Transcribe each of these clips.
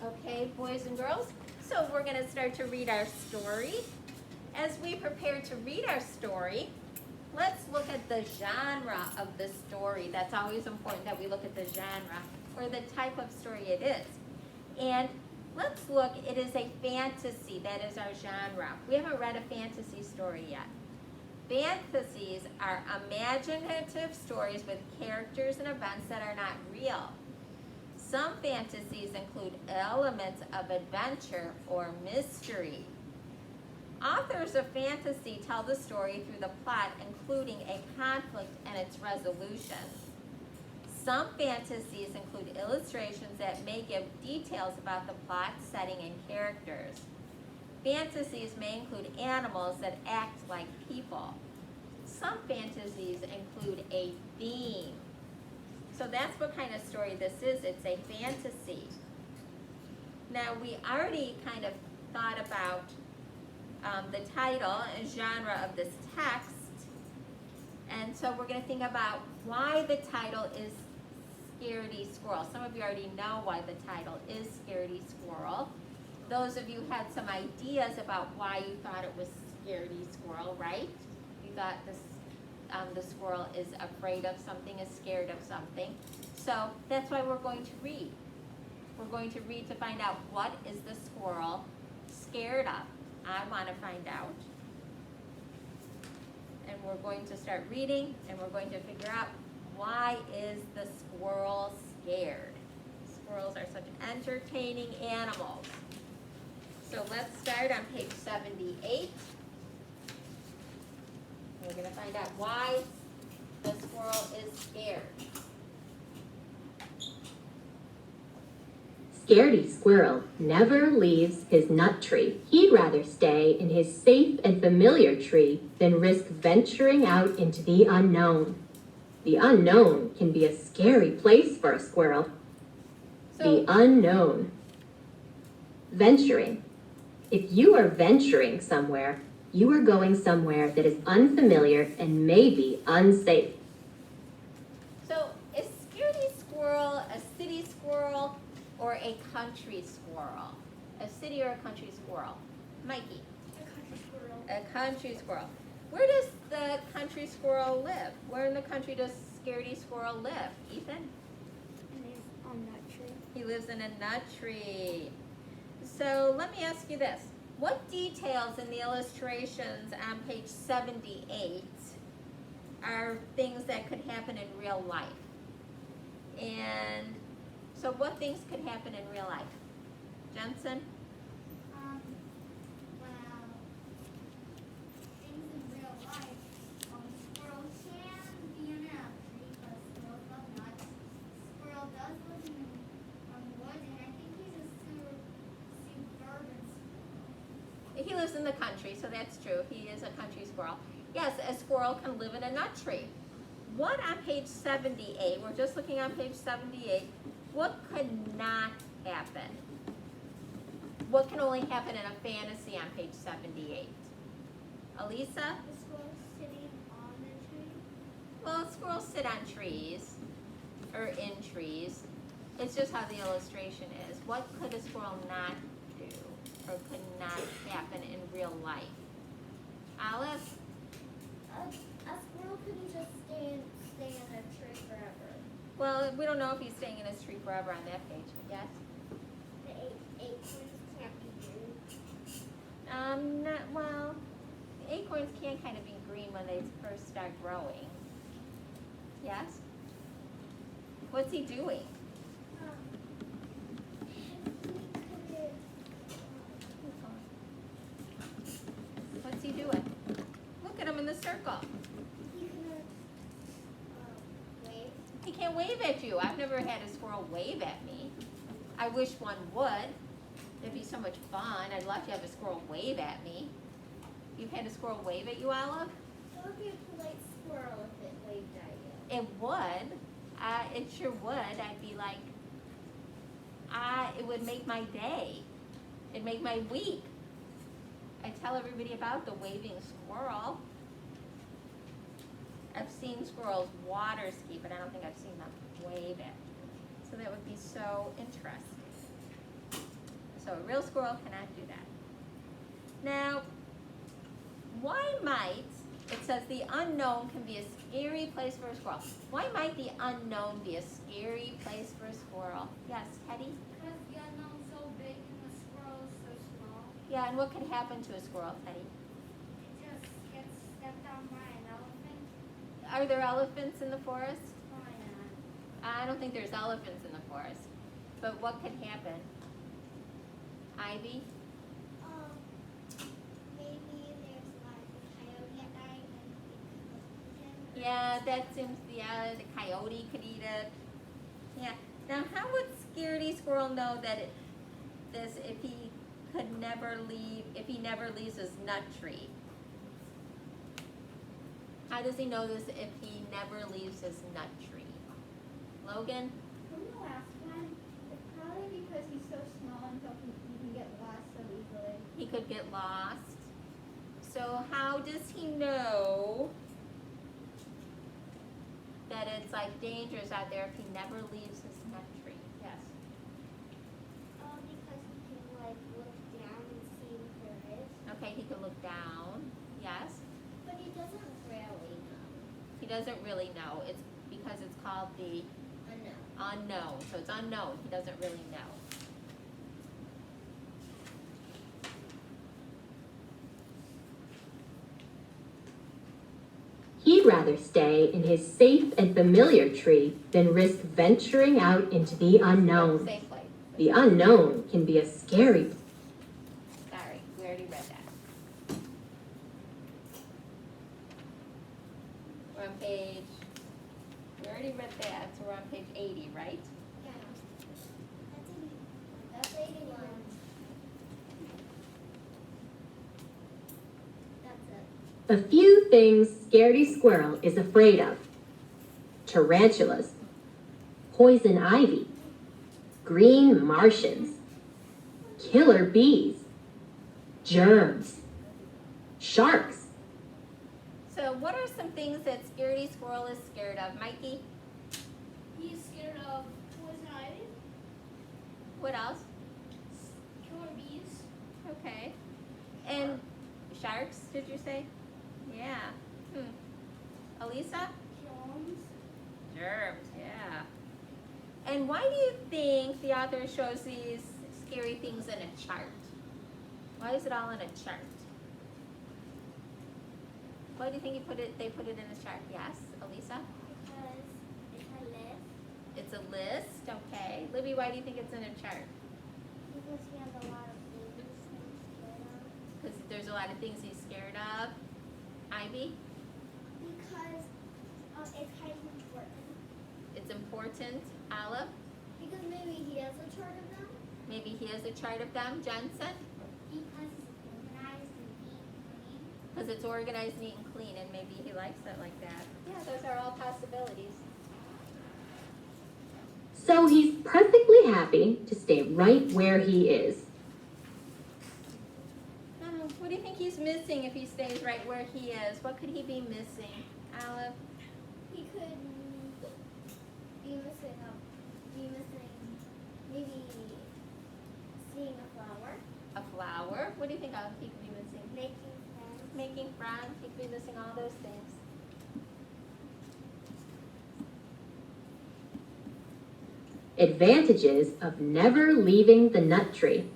Okay, boys and girls, so we're going to start to read our story. As we prepare to read our story, let's look at the genre of the story. That's always important that we look at the genre or the type of story it is. And let's look, it is a fantasy, that is our genre. We haven't read a fantasy story yet. Fantasies are imaginative stories with characters and events that are not real. Some fantasies include elements of adventure or mystery. Authors of fantasy tell the story through the plot, including a conflict and its resolution. Some fantasies include illustrations that may give details about the plot, setting, and characters. Fantasies may include animals that act like people. Some fantasies include a theme. So that's what kind of story this is. It's a fantasy. Now we already kind of thought about the title and genre of this text. And so we're going to think about why the title is Scaredy Squirrel. Some of you already know why the title is Scaredy Squirrel. Those of you had some ideas about why you thought it was Scaredy Squirrel, right? You thought the squirrel is afraid of something, is scared of something. So that's why we're going to read. We're going to read to find out what is the squirrel scared of. I want to find out. And we're going to start reading, and we're going to figure out why is the squirrel scared. Squirrels are such entertaining animals. So let's start on page 78. We're going to find out why the squirrel is scared. Scaredy Squirrel never leaves his nut tree. He'd rather stay in his safe and familiar tree than risk venturing out into the unknown. The unknown can be a scary place for a squirrel. The unknown. Venturing. If you are venturing somewhere, you are going somewhere that is unfamiliar and maybe unsafe. So is Scaredy Squirrel a city squirrel or a country squirrel? A city or a country squirrel? Mikey? A country squirrel. A country squirrel. Where does the country squirrel live? Where in the country does Scaredy Squirrel live? Ethan? And he's on that tree. He lives in a nut tree. So let me ask you this. What details in the illustrations on page 78 are things that could happen in real life? And so what things could happen in real life? Jensen? Well, things in real life. Squirrels can be in a tree, but squirrels love nuts. Squirrel does live in woods, and I think he's a suburban squirrel. He lives in the country, so that's true. He is a country squirrel. Yes, a squirrel can live in a nut tree. What on page 78, we're just looking on page 78, what could not happen? What can only happen in a fantasy on page 78? Elisa? The squirrel's sitting on the tree. Well, squirrels sit on trees, or in trees. It's just how the illustration is. What could a squirrel not do, or could not happen in real life? Alice? A squirrel couldn't just stay in a tree forever. Well, we don't know if he's staying in his tree forever on that page. Yes? The acorns can't be green. Well, acorns can kind of be green when they first start growing. Yes? What's he doing? What's he doing? Look at him in the circle. He could wave. He can't wave at you. I've never had a squirrel wave at me. I wish one would. It'd be so much fun. I'd love to have a squirrel wave at me. You've had a squirrel wave at you, Olive? It would be a polite squirrel if it waved at you. It would. It sure would. I'd be like, it would make my day. It'd make my week. I tell everybody about the waving squirrel. I've seen squirrels water ski, but I don't think I've seen them wave it. So that would be so interesting. So a real squirrel cannot do that. Now, why might, it says the unknown can be a scary place for a squirrel. Why might the unknown be a scary place for a squirrel? Yes, Teddy? Because the unknown's so big and the squirrel's so small. Yeah, and what could happen to a squirrel, Teddy? It just gets stepped on by an elephant. Are there elephants in the forest? Why not? I don't think there's elephants in the forest. But what could happen? Ivy? Maybe there's a lot of coyote at night and it could eat him. Yeah, that seems, yeah, the coyote could eat it. Yeah. Now, how would Scaredy Squirrel know that if he never leaves his nut tree? How does he know this if he never leaves his nut tree? Logan? From the last one, it's probably because he's so small and he can get lost so easily. He could get lost. So how does he know that it's like dangerous out there if he never leaves his nut tree? Yes. Because he can like look down and see what there is. Okay, he can look down. Yes. But he doesn't really know. He doesn't really know. It's because it's called the unknown. So it's unknown. He doesn't really know. He'd rather stay in his safe and familiar tree than risk venturing out into the unknown. Same place. The unknown can be a scary. Sorry, we already read that. We're on page, we already read that, so we're on page 80, right? Yeah. That's 81. That's it. A few things Scaredy Squirrel is afraid of: tarantulas, poison ivy, green Martians, killer bees, germs, sharks. So what are some things that Scaredy Squirrel is scared of? Mikey? He's scared of poison ivy, What else? killer bees, Okay. And sharks, did you say? Yeah. Elisa? germs. Germs, yeah. And why do you think the author shows these scary things in a chart? Why is it all in a chart? Why do you think they put it in a chart? Yes, Elisa? Because it's a list. It's a list, okay. Libby, why do you think it's in a chart? Because he has a lot of things he's scared of. Because there's a lot of things he's scared of. Ivy? Because it's kind of important. It's important. Olive? Because maybe he has a chart of them. Maybe he has a chart of them. Jensen? Because it's organized and neat and clean. Because it's organized, neat, and clean, and maybe he likes it like that. Yeah, those are all possibilities. So he's perfectly happy to stay right where he is. What do you think he's missing if he stays right where he is? What could he be missing? Olive? He could be missing maybe seeing a flower, A flower? What do you think he could be missing? making friends. Making friends. He could be missing all those things. Advantages of never leaving the nut tree: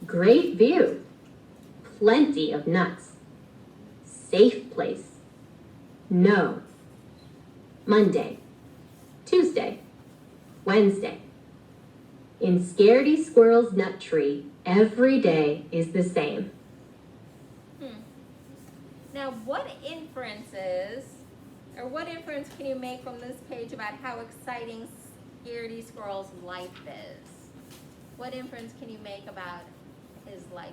great view, plenty of nuts, safe place, no, Monday, Tuesday, Wednesday. In Scaredy Squirrel's nut tree, every day is the same. Now, what inference can you make from this page about how exciting Scaredy Squirrel's life is? What inference can you make about his life,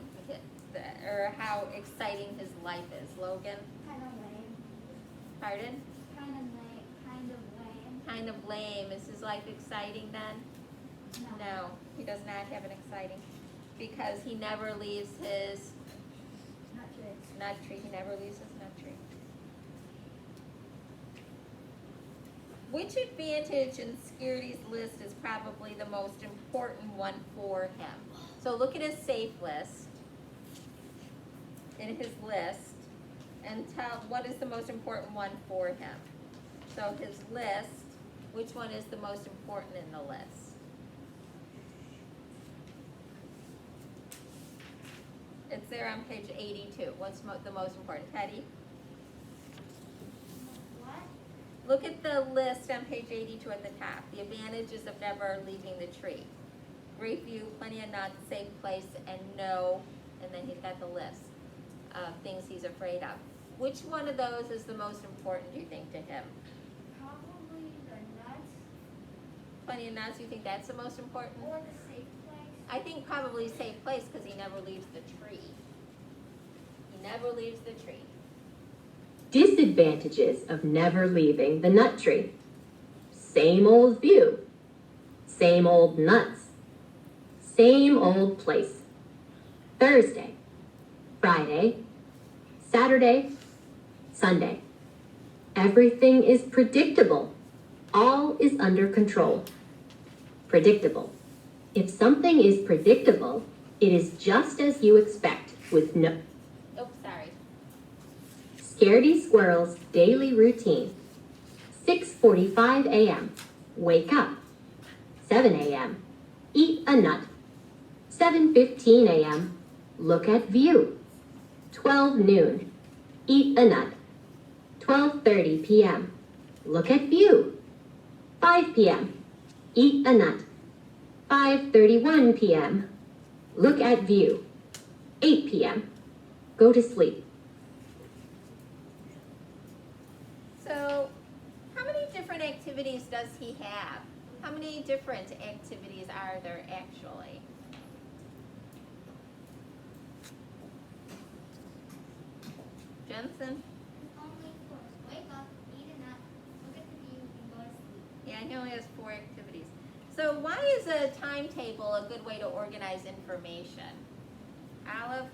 or how exciting his life is? Logan? Kind of lame. Pardon? Kind of lame. Kind of lame. Is his life exciting then? No, he does not have an exciting, because he never leaves his nut tree. He never leaves his nut tree. Which advantage in Scaredy's list is probably the most important one for him? So look at his safe list, in his list, and tell what is the most important one for him. So his list, which one is the most important in the list? It's there on page 82. What's the most important? Teddy? What? Look at the list on page 82 at the top. The advantages of never leaving the tree. Great view, plenty of nuts, safe place, and no, and then he's got the list of things he's afraid of. Which one of those is the most important, do you think, to him? Probably the nuts Plenty of nuts, you think that's the most important? or the safe place. I think probably safe place because he never leaves the tree. He never leaves the tree. Disadvantages of never leaving the nut tree. Same old view. Same old nuts. Same old place. Thursday, Friday, Saturday, Sunday. Everything is predictable. All is under control. Predictable. If something is predictable, it is just as you expect with no... Oh, sorry. Scaredy Squirrel's daily routine. 6:45 a.m. Wake up. 7 a.m. Eat a nut. 7:15 a.m. Look at view. 12 noon. Eat a nut. 12:30 p.m. Look at view. 5 p.m. Eat a nut. 5:31 p.m. Look at view. 8 p.m. Go to sleep. So, how many different activities does he have? How many different activities are there actually? Jensen? Only four. Wake up, eat a nut, look at the view, and go to sleep. Yeah, he only has 4 activities. So why is a timetable a good way to organize information? Olive?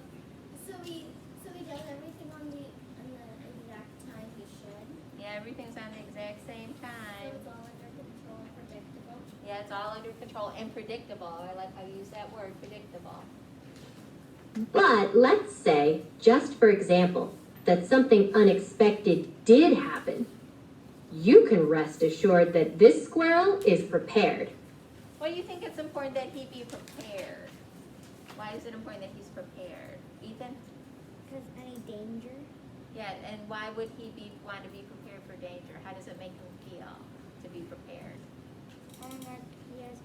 So he does everything on the exact time he should. Yeah, everything's on the exact same So time. it's all under control and predictable. Yeah, it's all under control and predictable. I like how you use that word, predictable. But let's say, just for example, that something unexpected did happen. You can rest assured that this squirrel is prepared. Why do you think it's important that he be prepared? Why is it important that he's prepared? Ethan? Because any danger? Yeah, and why would he want to be prepared for danger? How does it make him feel to be prepared? And that he has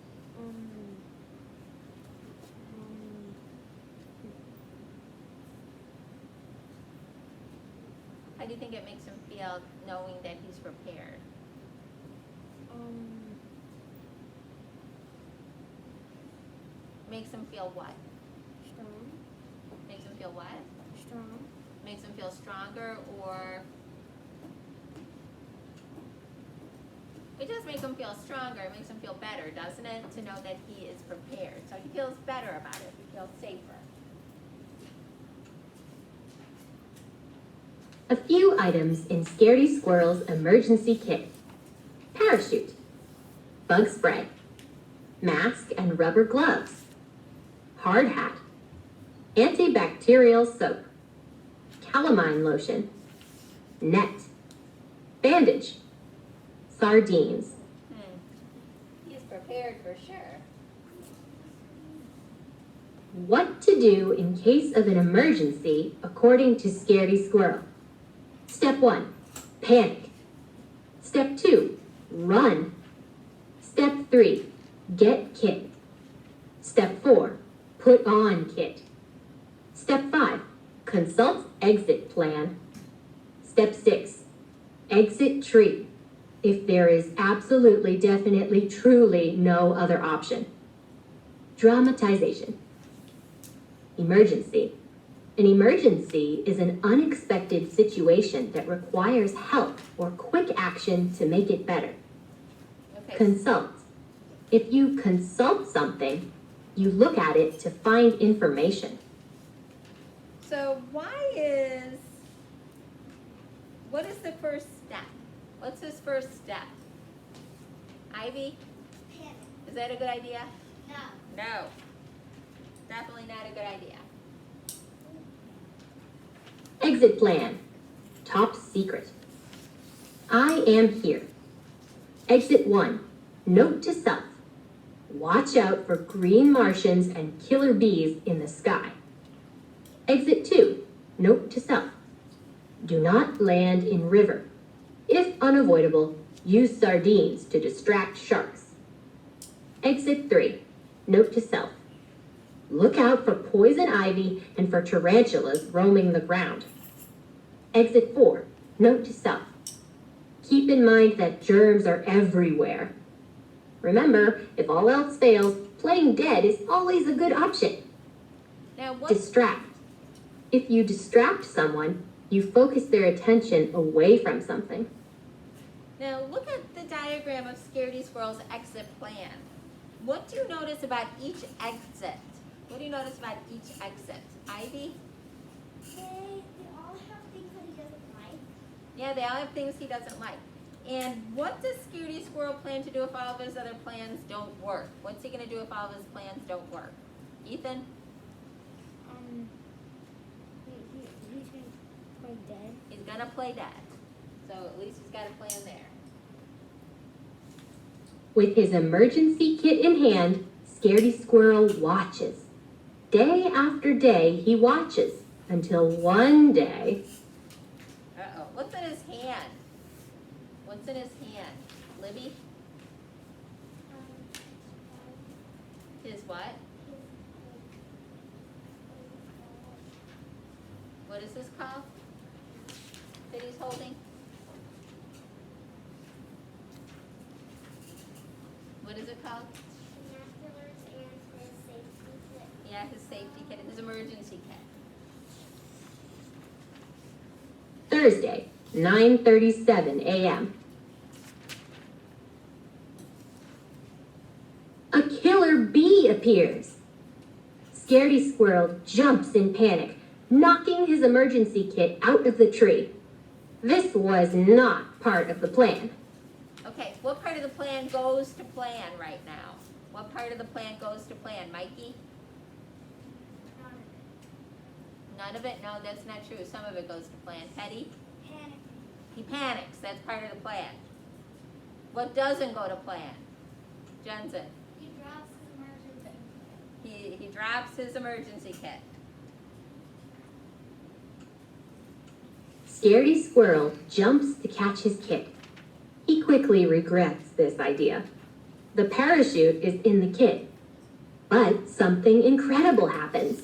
How do you think it makes him feel knowing that he's prepared? Makes him feel what? strong. Makes him feel what? Strong. Makes him feel stronger, or it does make him feel stronger. It makes him feel better, doesn't it? To know that he is prepared. So he feels better about it. He feels safer. A few items in Scaredy Squirrel's emergency kit. Parachute. Bug spray. Mask and rubber gloves. Hard hat. Antibacterial soap. Calamine lotion. Net. Bandage. Sardines. He's prepared for sure. What to do in case of an emergency according to Scaredy Squirrel. Step 1, panic. Step 2, run. Step 3, get kit. Step 4, put on kit. Step 5, consult exit plan. Step 6, exit tree, if there is absolutely, definitely, truly no other option. Dramatization. Emergency. An emergency is an unexpected situation that requires help or quick action to make it better. Okay. Consult. If you consult something, you look at it to find information. So what is the first step? What's his first step? Ivy, Panic. is that a good idea? No. No. Definitely not a good idea. Exit plan. Top secret. I am here. Exit 1. Note to self. Watch out for green Martians and killer bees in the sky. Exit 2. Note to self. Do not land in river. If unavoidable, use sardines to distract sharks. Exit 3. Note to self. Look out for poison ivy and for tarantulas roaming the ground. Exit 4. Note to self. Keep in mind that germs are everywhere. Remember, if all else fails, playing dead is always a good option. Now what? Distract. If you distract someone, you focus their attention away from something. Now look at the diagram of Scaredy Squirrel's exit plan. What do you notice about each exit? What do you notice about each exit? Ivy? They all have things that he doesn't like. Yeah, they all have things he doesn't like. And what does Scaredy Squirrel plan to do if all of his other plans don't work? What's he going to do if all of his plans don't work? Ethan? He's going to play dead. He's going to play dead. So at least he's got a plan there. With his emergency kit in hand, Scaredy Squirrel watches. Day after day, he watches until one day. Uh-oh. What's in his hand? What's in his hand? Libby? His what? What is this called that he's holding? What is it called? Binoculars and his safety kit. Yeah, his safety kit, his emergency kit. Thursday, 9:37 a.m. A killer bee appears. Scaredy Squirrel jumps in panic, knocking his emergency kit out of the tree. This was not part of the plan. Okay, what part of the plan goes to plan right now? What part of the plan goes to plan? Mikey? None of it? No, that's not true. Some of it goes to plan. Teddy? Panic. He panics. That's part of the plan. What doesn't go to plan? Jensen? He drops his emergency kit. He drops his emergency kit. Scaredy Squirrel jumps to catch his kit. He quickly regrets this idea. The parachute is in the kit, but something incredible happens.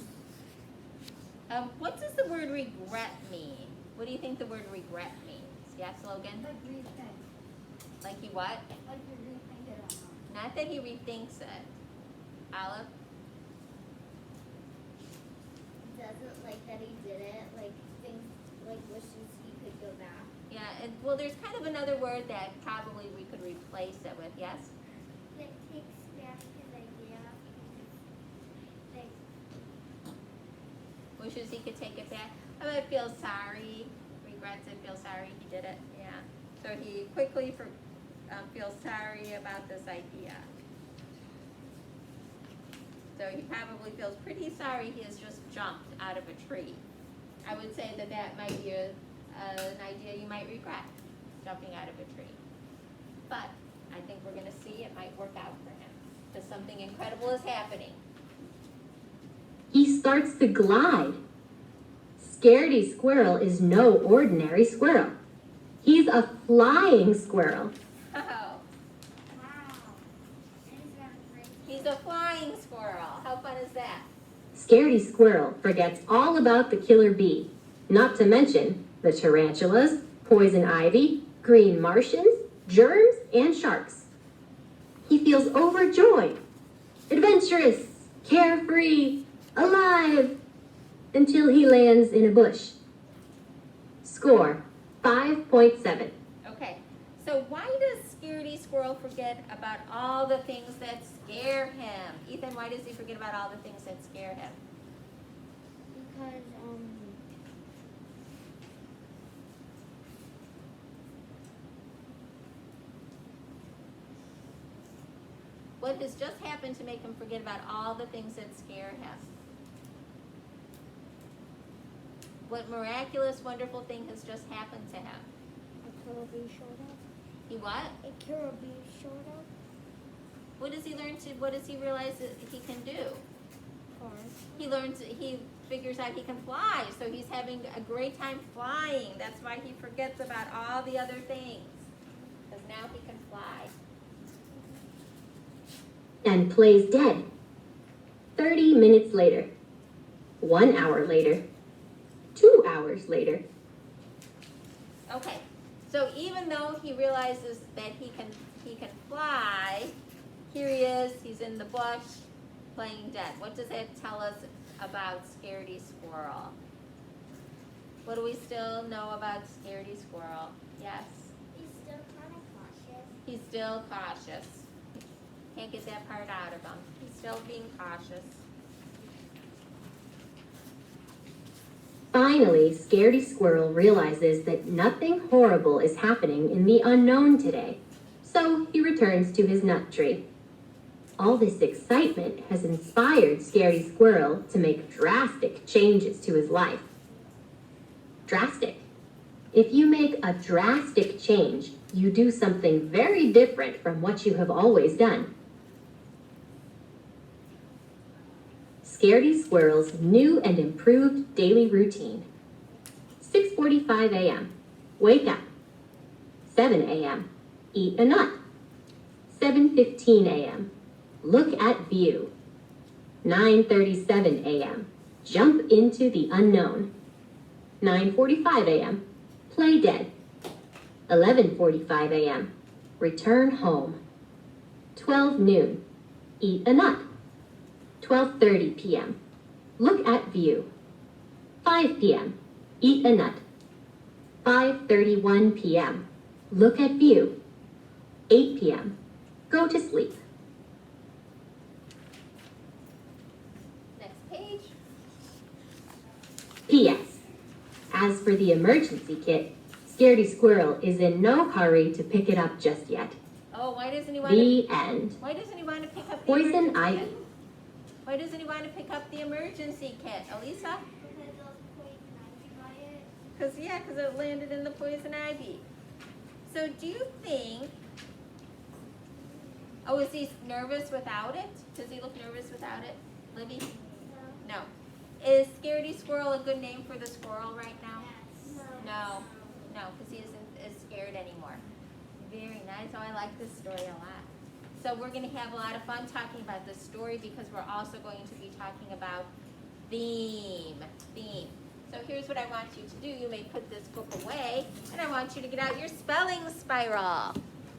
What does the word regret mean? What do you think the word regret means? Yes, Logan? Like rethink. Like he what? Like you rethink it or not. Not that he rethinks it. Olive? Doesn't like that he did it. Like things, like wishes he could go back. Yeah, well, there's kind of another word that probably we could replace it with, yes? Like takes back his idea. Like Wishes he could take it back. I might feel sorry, regrets it, feels sorry he did it, yeah. So he quickly feels sorry about this idea. So he probably feels pretty sorry he has just jumped out of a tree. I would say that that might be an idea you might regret, jumping out of a tree. But I think we're going to see it might work out for him, because something incredible is happening. He starts to glide. Scaredy Squirrel is no ordinary squirrel. He's a flying squirrel. Oh, wow. And he's got a great. he's a flying squirrel. How fun is that? Scaredy Squirrel forgets all about the killer bee, not to mention the tarantulas, poison ivy, green Martians, germs, and sharks. He feels overjoyed, adventurous, carefree, alive, until he lands in a bush. Score, 5.7. Okay, so why does Scaredy Squirrel forget about all the things that scare him? Ethan, why does he forget about all the things that scare him? Because What has just happened to make him forget about all the things that scare him? What miraculous, wonderful thing has just happened to him? A caribou showed up. He what? A caribou showed up. What does he learn to, what does he realize that he can do? He figures out he can fly, so he's having a great time flying. That's why he forgets about all the other things, because now he can fly. And plays dead. 30 minutes later. 1 hour later. 2 hours later. Okay, so even though he realizes that he can fly, here he is, he's in the bush, playing dead. What does that tell us about Scaredy Squirrel? What do we still know about Scaredy Squirrel? Yes? He's still kind of cautious. He's still cautious. Can't get that part out of him. He's still being cautious. Finally, Scaredy Squirrel realizes that nothing horrible is happening in the unknown today, so he returns to his nut tree. All this excitement has inspired Scaredy Squirrel to make drastic changes to his life. Drastic. If you make a drastic change, you do something very different from what you have always done. Scaredy Squirrel's new and improved daily routine. 6:45 a.m. Wake up. 7 a.m. Eat a nut. 7:15 a.m. Look at view. 9:37 a.m. Jump into the unknown. 9:45 a.m. Play dead. 11:45 a.m. Return home. 12 noon. Eat a nut. 12:30 p.m. Look at view. 5 p.m. Eat a nut. 5:31 p.m. Look at view. 8 p.m. Go to sleep. Next page. P.S. As for the emergency kit, Scaredy Squirrel is in no hurry to pick it up just yet. Oh, why doesn't he want to? The end. Why doesn't he want to pick up the Poison emergency ivy. kit? Why doesn't he want to pick up the emergency kit, Elisa? Because those poison ivy got it. Because it landed in the poison ivy. So do you think? Oh, is he nervous without it? Does he look nervous without it, Libby? No. No. Is Scaredy Squirrel a good name for the squirrel right now? Yes. No, because he isn't as scared anymore. Very nice. Oh, I like this story a lot. So we're going to have a lot of fun talking about this story because we're also going to be talking about theme. So here's what I want you to do. You may put this book away, and I want you to get out your spelling spiral.